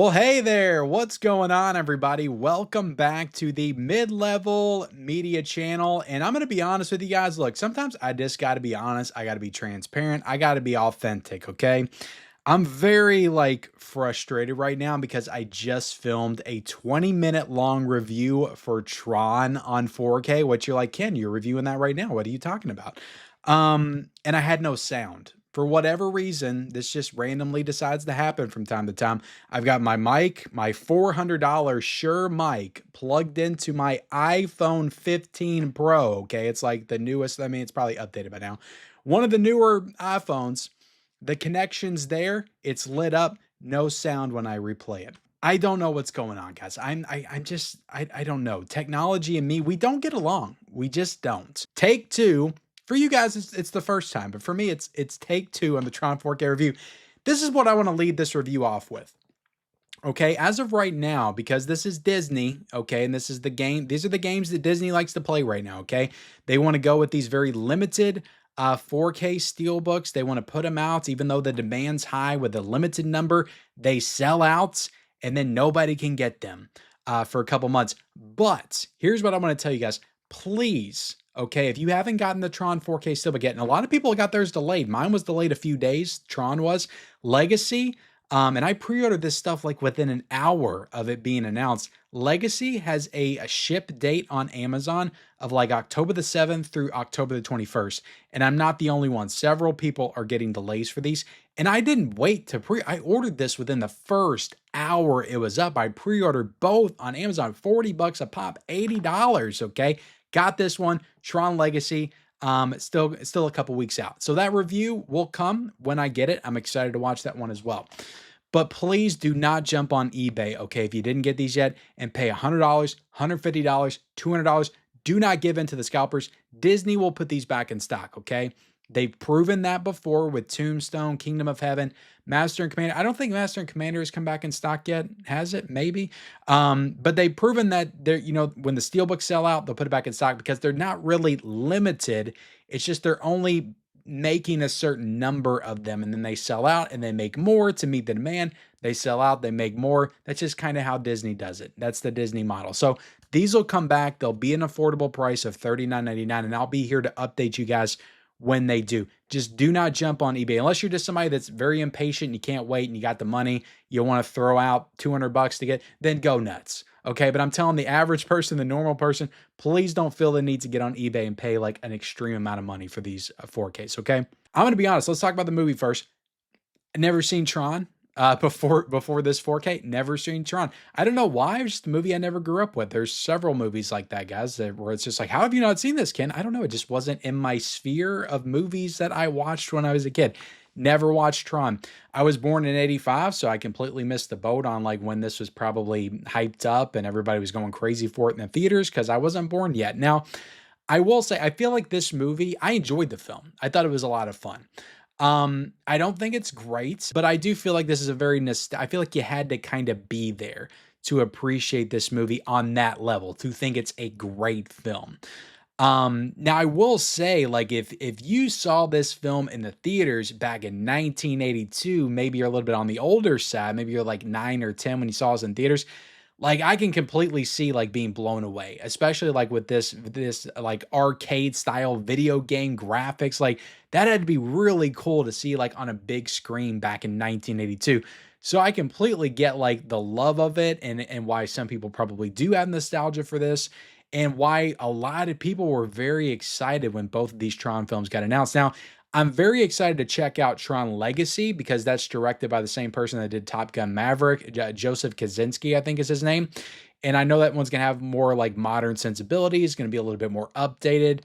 Well, hey there. What's going on, everybody? Welcome back to the mid-level media channel. And I'm going to be honest with you guys. Look, sometimes I just got to be honest. I got to be transparent. I got to be authentic. Okay. I'm very frustrated right now because I just filmed a 20-minute long review for Tron on 4K, which you're like, Ken, you're reviewing that right now. What are you talking about? And I had no sound. For whatever reason, this just randomly decides to happen from time to time. I've got my mic, my $400 Shure mic plugged into my iPhone 15 Pro. Okay. It's like the newest. I mean, it's probably updated by now. One of the newer iPhones. The connection's there, it's lit up, no sound when I replay it. I don't know what's going on, guys. I don't know. Technology and me, we don't get along. We just don't. Take two. For you guys, it's the first time, but for me, it's take two on the Tron 4K review. This is what I want to lead this review off with. Okay, as of right now, because this is Disney, okay, and this is the game, these are the games that Disney likes to play right now, okay? They want to go with these very limited 4K Steelbooks. They want to put them out, even though the demand's high with a limited number, they sell out, and then nobody can get them for a couple months. But here's what I want to tell you guys. Please, okay, if you haven't gotten the Tron 4K Steelbook yet, and a lot of people got theirs delayed. Mine was delayed a few days. Tron was. Legacy, and I pre-ordered this stuff like within an hour of it being announced. Legacy has a ship date on Amazon of like October the 7th through October the 21st. And I'm not the only one. Several people are getting delays for these. And I didn't wait to I ordered this within the first hour it was up. I pre-ordered both on Amazon, 40 bucks a pop, $80, okay? Got this one, Tron Legacy. Still a couple weeks out. So that review will come when I get it. I'm excited to watch that one as well. But please do not jump on eBay, okay, if you didn't get these yet, and pay $100, $150, $200. Do not give in to the scalpers. Disney will put these back in stock, okay? They've proven that before with Tombstone, Kingdom of Heaven, Master and Commander. I don't think Master and Commander has come back in stock yet. Has it? Maybe. But they've proven that they're, when the Steelbooks sell out, they'll put it back in stock because they're not really limited. It's just they're only making a certain number of them, and then they sell out and they make more to meet the demand. They sell out, they make more. That's just kind of how Disney does it. That's the Disney model. So these will come back. They'll be an affordable price of $39.99, and I'll be here to update you guys when they do. Just do not jump on eBay unless you're just somebody that's very impatient and you can't wait and you got the money, you want to throw out 200 bucks to get, then go nuts. Okay, but I'm telling the average person, the normal person, please don't feel the need to get on eBay and pay like an extreme amount of money for these 4Ks, okay? I'm going to be honest. Let's talk about the movie first. I never seen Tron before this 4K. Never seen Tron. I don't know why. It's just a movie I never grew up with. There's several movies like that, guys, where it's just like, how have you not seen this, Ken? I don't know. It just wasn't in my sphere of movies that I watched when I was a kid. Never watched Tron. I was born in 85, so I completely missed the boat on like when this was probably hyped up and everybody was going crazy for it in the theaters because I wasn't born yet. Now, I will say, I feel like this movie, I enjoyed the film. I thought it was a lot of fun. I don't think it's great, but I do feel like this is a very I feel like you had to kind of be there to appreciate this movie on that level, to think it's a great film. Now I will say, like, if you saw this film in the theaters back in 1982, maybe you're a little bit on the older side, maybe you're like 9 or 10 when you saw us in theaters, like I can completely see like being blown away, especially like with this like arcade style video game graphics. Like that had to be really cool to see like on a big screen back in 1982. So I completely get like the love of it and why some people probably do have nostalgia for this and why a lot of people were very excited when both of these Tron films got announced. Now, I'm very excited to check out Tron Legacy because that's directed by the same person that did Top Gun Maverick, Joseph Kosinski, I think is his name. And I know that one's going to have more like modern sensibilities, going to be a little bit more updated.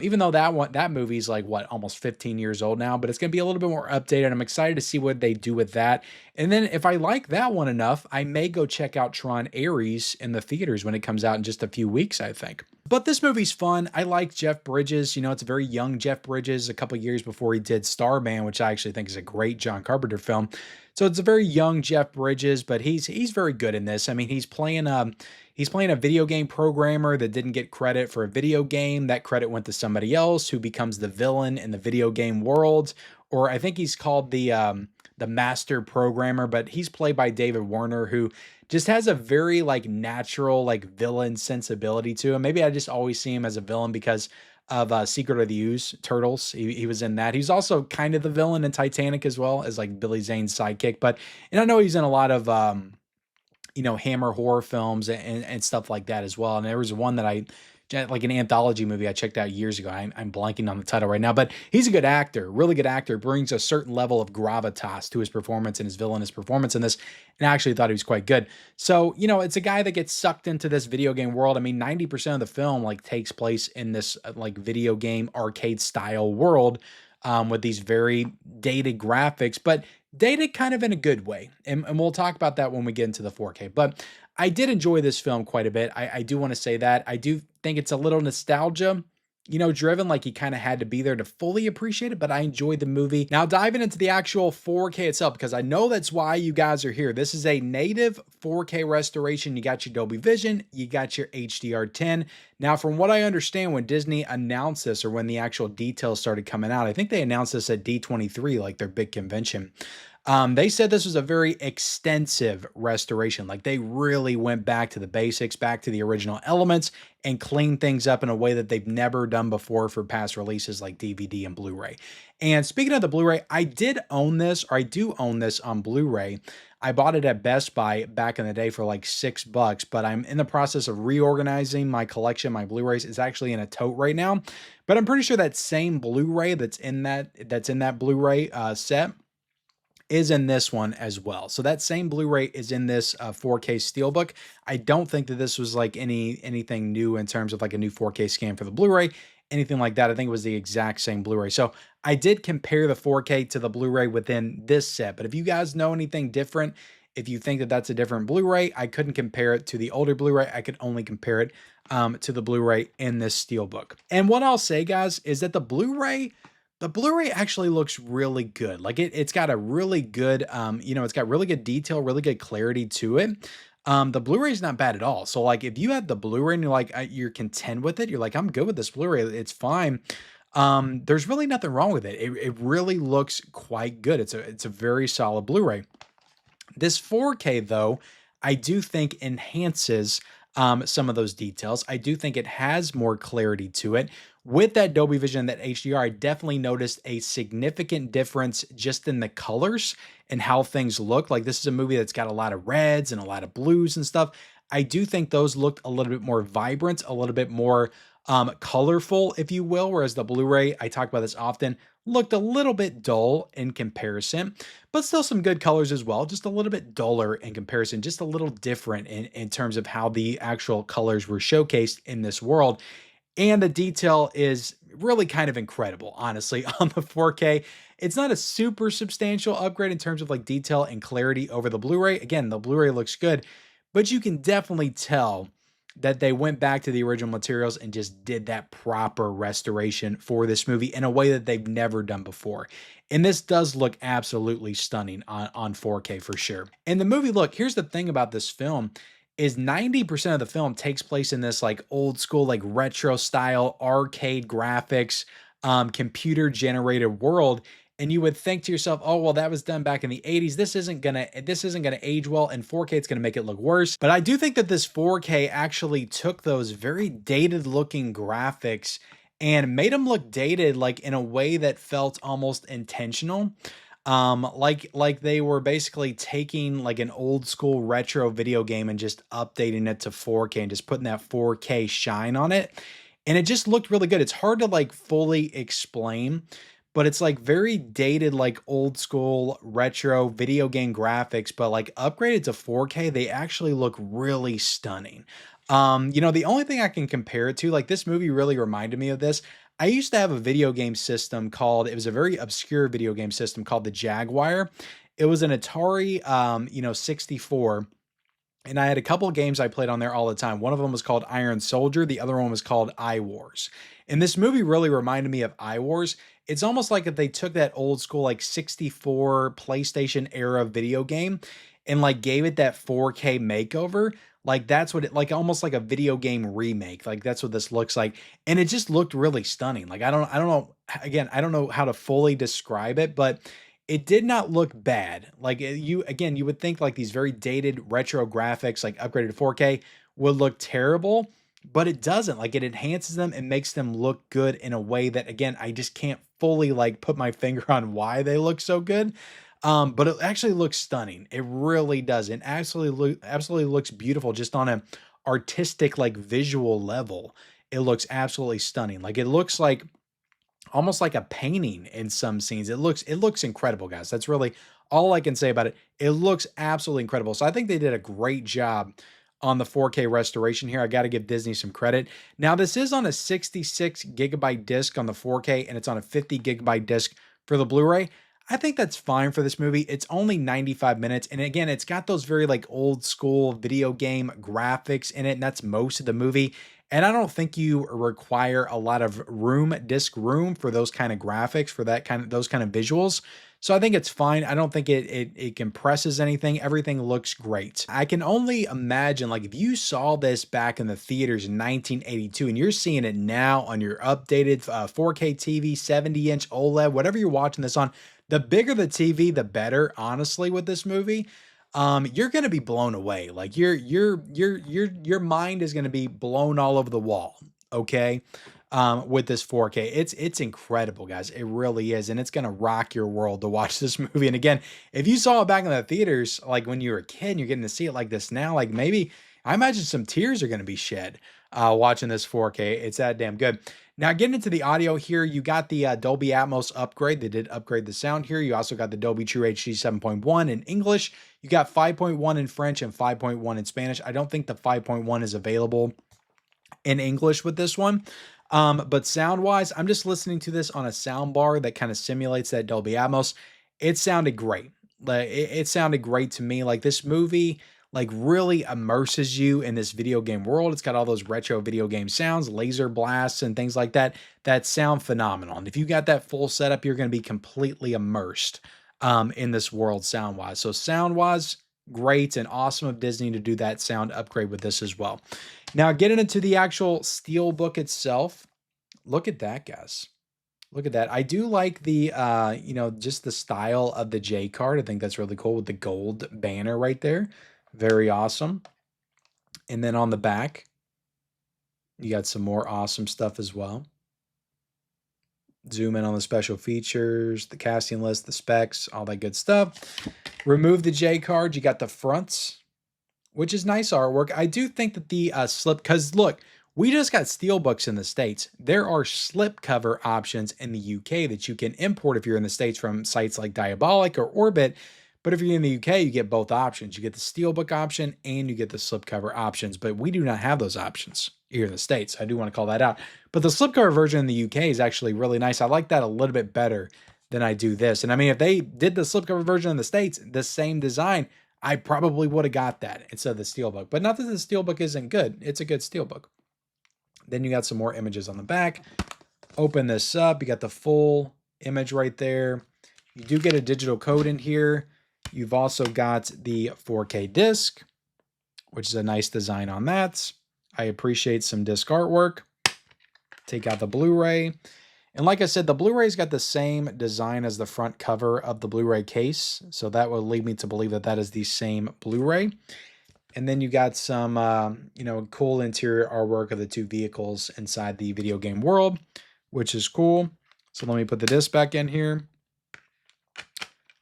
Even though that movie's like what, almost 15 years old now, but it's going to be a little bit more updated. I'm excited to see what they do with that. And then if I like that one enough, I may go check out Tron Ares in the theaters when it comes out in just a few weeks, I think. But this movie's fun. I like Jeff Bridges. It's a very young Jeff Bridges, a couple years before he did Starman, which I actually think is a great John Carpenter film. So it's a very young Jeff Bridges, but he's very good in this. I mean, he's playing a video game programmer that didn't get credit for a video game. That credit went to somebody else who becomes the villain in the video game world. Or I think he's called the the master programmer, but he's played by David Warner, who just has a very like natural like villain sensibility to him. Maybe I just always see him as a villain because of Secret of the Ooze Turtles. He was in that. He's also kind of the villain in Titanic as well as like Billy Zane's sidekick. But and I know he's in a lot of Hammer horror films and stuff like that as well. And there was one that like an anthology movie I checked out years ago. I'm blanking on the title right now, but he's a good actor, really good actor, brings a certain level of gravitas to his performance and his villainous performance in this. And I actually thought he was quite good. So, it's a guy that gets sucked into this video game world. I mean, 90% of the film like takes place in this like video game arcade style world, with these very dated graphics, but dated kind of in a good way. And we'll talk about that when we get into the 4K. But I did enjoy this film quite a bit. I do want to say that. I do think it's a little nostalgia, driven, like you kind of had to be there to fully appreciate it, but I enjoyed the movie. Now diving into the actual 4K itself, because I know that's why you guys are here. This is a native 4K restoration. You got your Dolby Vision, you got your HDR10. Now, from what I understand, when Disney announced this, or when the actual details started coming out, I think they announced this at D23, like their big convention. They said this was a very extensive restoration. Like they really went back to the basics, back to the original elements, and cleaned things up in a way that they've never done before for past releases like DVD and Blu-ray. And speaking of the Blu-ray, I do own this on Blu-ray. I bought it at Best Buy back in the day for like $6, but I'm in the process of reorganizing my collection. My Blu-rays is actually in a tote right now, but I'm pretty sure that same Blu-ray that's in that Blu-ray set is in this one as well. So that same Blu-ray is in this 4K Steelbook. I don't think that this was like anything new in terms of like a new 4K scan for the Blu-ray, anything like that. I think it was the exact same Blu-ray. So I did compare the 4K to the Blu-ray within this set. But if you guys know anything different, if you think that that's a different Blu-ray, I couldn't compare it to the older Blu-ray. I could only compare it to the Blu-ray in this Steelbook. And what I'll say, guys, is that the Blu-ray actually looks really good. Like it's got a really good, it's got really good detail, really good clarity to it. The Blu-ray is not bad at all. So like if you have the Blu-ray and you're like, you're content with it, you're like, I'm good with this Blu-ray, it's fine. There's really nothing wrong with it. It really looks quite good. It's a very solid Blu-ray. This 4K though, I do think enhances some of those details. I do think it has more clarity to it. With that Dolby Vision, that HDR, I definitely noticed a significant difference just in the colors and how things look. Like this is a movie that's got a lot of reds and a lot of blues and stuff. I do think those looked a little bit more vibrant, a little bit more colorful, if you will, whereas the Blu-ray, I talk about this often, looked a little bit dull in comparison, but still some good colors as well, just a little bit duller in comparison, just a little different in terms of how the actual colors were showcased in this world. And the detail is really kind of incredible, honestly, on the 4K. It's not a super substantial upgrade in terms of like detail and clarity over the Blu-ray. Again, the Blu-ray looks good, but you can definitely tell that they went back to the original materials and just did that proper restoration for this movie in a way that they've never done before. And this does look absolutely stunning on 4K for sure. And the movie, look, here's the thing about this film, is 90% of the film takes place in this like old school, like retro style arcade graphics, computer generated world. And you would think to yourself, oh, well, that was done back in the 80s. This isn't gonna age well. In 4K, it's gonna make it look worse. But I do think that this 4K actually took those very dated looking graphics and made them look dated, like in a way that felt almost intentional. Like they were basically taking like an old school retro video game and just updating it to 4K and just putting that 4K shine on it. And it just looked really good. It's hard to like fully explain, but it's like very dated, like old school retro video game graphics, but like upgraded to 4K, they actually look really stunning. The only thing I can compare it to, like this movie really reminded me of this. I used to have a video game system it was a very obscure video game system called the Jaguar. It was an Atari, 64. And I had a couple of games I played on there all the time. One of them was called Iron Soldier. The other one was called iWars. And this movie really reminded me of iWars. It's almost like if they took that old school, like 64 PlayStation era video game and like gave it that 4K makeover. Like that's what it, like almost like a video game remake. Like that's what this looks like. And it just looked really stunning. Like I don't know. Again, I don't know how to fully describe it, but it did not look bad. Like you would think like these very dated retro graphics, like upgraded to 4K, would look terrible, but it doesn't. Like it enhances them and makes them look good in a way that, again, I just can't fully like put my finger on why they look so good. But it actually looks stunning. It really does. It absolutely looks beautiful just on a artistic, like visual level. It looks absolutely stunning. Like it looks like almost like a painting in some scenes. It looks incredible, guys. That's really all I can say about it. It looks absolutely incredible. So I think they did a great job on the 4K restoration here. I got to give Disney some credit. Now this is on a 66 gigabyte disc on the 4K and it's on a 50 gigabyte disc for the Blu-ray. I think that's fine for this movie. It's only 95 minutes. And again, it's got those very like old school video game graphics in it. And that's most of the movie. And I don't think you require a lot of disc room for those kind of graphics, for those kind of visuals. So I think it's fine. I don't think it compresses anything. Everything looks great. I can only imagine, like, if you saw this back in the theaters in 1982 and you're seeing it now on your updated 4K TV, 70-inch OLED, whatever you're watching this on, the bigger the TV, the better, honestly, with this movie. You're gonna be blown away. Like your mind is gonna be blown all over the wall. Okay. With this 4K. It's incredible, guys. It really is. And it's gonna rock your world to watch this movie. And again, if you saw it back in the theaters, like when you were a kid and you're getting to see it like this now, like maybe I imagine some tears are gonna be shed watching this 4K. It's that damn good. Now, getting into the audio here, you got the Dolby Atmos upgrade. They did upgrade the sound here. You also got the Dolby True HD 7.1 in English. You got 5.1 in French and 5.1 in Spanish. I don't think the 5.1 is available in English with this one. But sound-wise, I'm just listening to this on a soundbar that kind of simulates that Dolby Atmos. It sounded great. Like it sounded great to me. Like this movie like really immerses you in this video game world. It's got all those retro video game sounds, laser blasts and things like that that sound phenomenal. And if you got that full setup, you're going to be completely immersed in this world sound-wise. So sound-wise, great and awesome of Disney to do that sound upgrade with this as well. Now, getting into the actual Steelbook itself, look at that, guys. Look at that. I do like the, just the style of the J card. I think that's really cool with the gold banner right there. Very awesome. And then on the back, you got some more awesome stuff as well. Zoom in on the special features, the casting list, the specs, all that good stuff. Remove the J card. You got the fronts, which is nice artwork. I do think that the slip, because look, we just got Steelbooks in the States. There are slipcover options in the UK that you can import if you're in the States from sites like Diabolic or Orbit. But if you're in the UK, you get both options. You get the Steelbook option and you get the slipcover options. But we do not have those options here in the States. I do want to call that out. But the slipcover version in the UK is actually really nice. I like that a little bit better than I do this. And I mean, if they did the slipcover version in the States, the same design, I probably would have got that instead of the Steelbook. But not that the Steelbook isn't good. It's a good Steelbook. Then you got some more images on the back. Open this up. You got the full image right there. You do get a digital code in here. You've also got the 4K disc, which is a nice design on that. I appreciate some disc artwork. Take out the Blu-ray. And like I said, the Blu-ray's got the same design as the front cover of the Blu-ray case. So that would lead me to believe that that is the same Blu-ray. And then you got some, cool interior artwork of the two vehicles inside the video game world, which is cool. So let me put the disc back in here.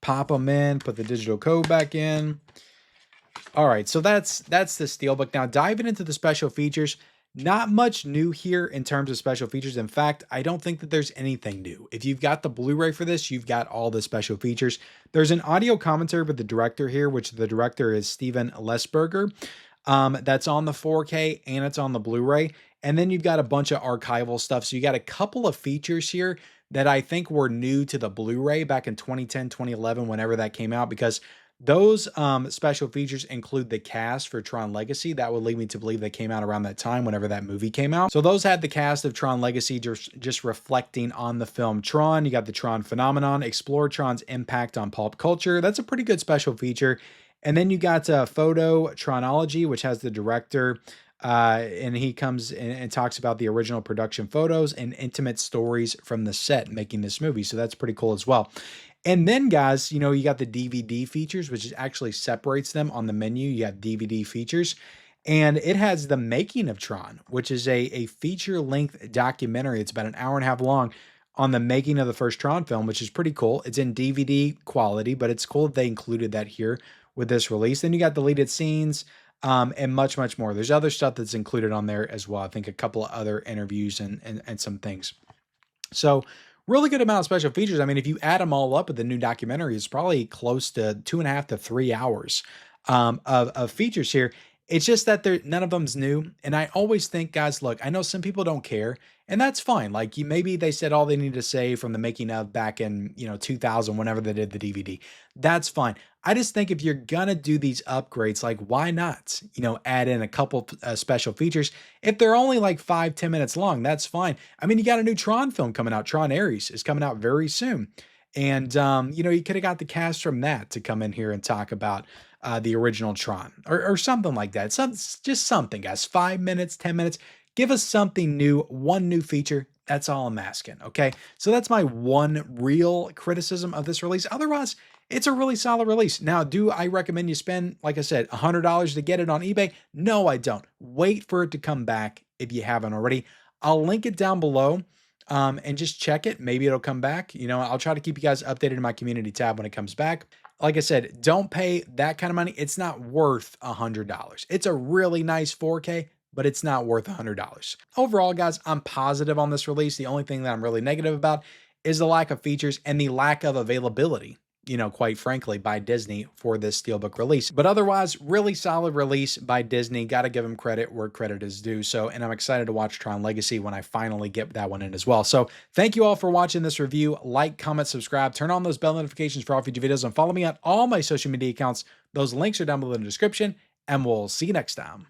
Pop them in, put the digital code back in. All right, so that's the Steelbook. Now diving into the special features, not much new here in terms of special features. In fact, I don't think that there's anything new. If you've got the Blu-ray for this, you've got all the special features. There's an audio commentary with the director here, which the director is Steven Lesberger. That's on the 4K and it's on the Blu-ray. And then you've got a bunch of archival stuff. So you got a couple of features here that I think were new to the Blu-ray back in 2010, 2011, whenever that came out, because those special features include the cast for Tron Legacy. That would lead me to believe they came out around that time whenever that movie came out. So those had the cast of Tron Legacy just reflecting on the film Tron. You got the Tron phenomenon, explore Tron's impact on pulp culture. That's a pretty good special feature. And then you got Photo Tronology, which has the director, and he comes and talks about the original production photos and intimate stories from the set making this movie. So that's pretty cool as well. And then guys, you know, you got the DVD features, which actually separates them on the menu. You have DVD features. And it has the making of Tron, which is a feature-length documentary. It's about an hour and a half long on the making of the first Tron film, which is pretty cool. It's in DVD quality, but it's cool that they included that here with this release. Then you got deleted scenes, and much, much more. There's other stuff that's included on there as well. I think a couple of other interviews and some things. So really good amount of special features. I mean, if you add them all up with the new documentary, it's probably close to 2.5 to 3 hours of features here. It's just that none of them's new. And I always think, guys, look, I know some people don't care, and that's fine. Like maybe they said all they need to say from the making of back in, 2000, whenever they did the DVD. That's fine. I just think if you're gonna do these upgrades, like why not, add in a couple special features? If they're only like 5-10 minutes long, that's fine. I mean, you got a new Tron film coming out. Tron Ares is coming out very soon. And, you could have got the cast from that to come in here and talk about the original Tron or something like that. Just something, guys. 5 minutes, 10 minutes. Give us something new, one new feature. That's all I'm asking. Okay. So that's my one real criticism of this release. Otherwise, it's a really solid release. Now, do I recommend you spend, like I said, $100 to get it on eBay? No, I don't. Wait for it to come back if you haven't already. I'll link it down below. And just check it. Maybe it'll come back. I'll try to keep you guys updated in my community tab when it comes back. Like I said, don't pay that kind of money. It's not worth $100. It's a really nice 4K, but it's not worth $100. Overall, guys, I'm positive on this release. The only thing that I'm really negative about is the lack of features and the lack of availability, quite frankly, by Disney for this Steelbook release. But otherwise, really solid release by Disney. Got to give them credit where credit is due. And I'm excited to watch Tron Legacy when I finally get that one in as well. So thank you all for watching this review. Like, comment, subscribe, turn on those bell notifications for all future videos, and follow me on all my social media accounts. Those links are down below in the description, and we'll see you next time.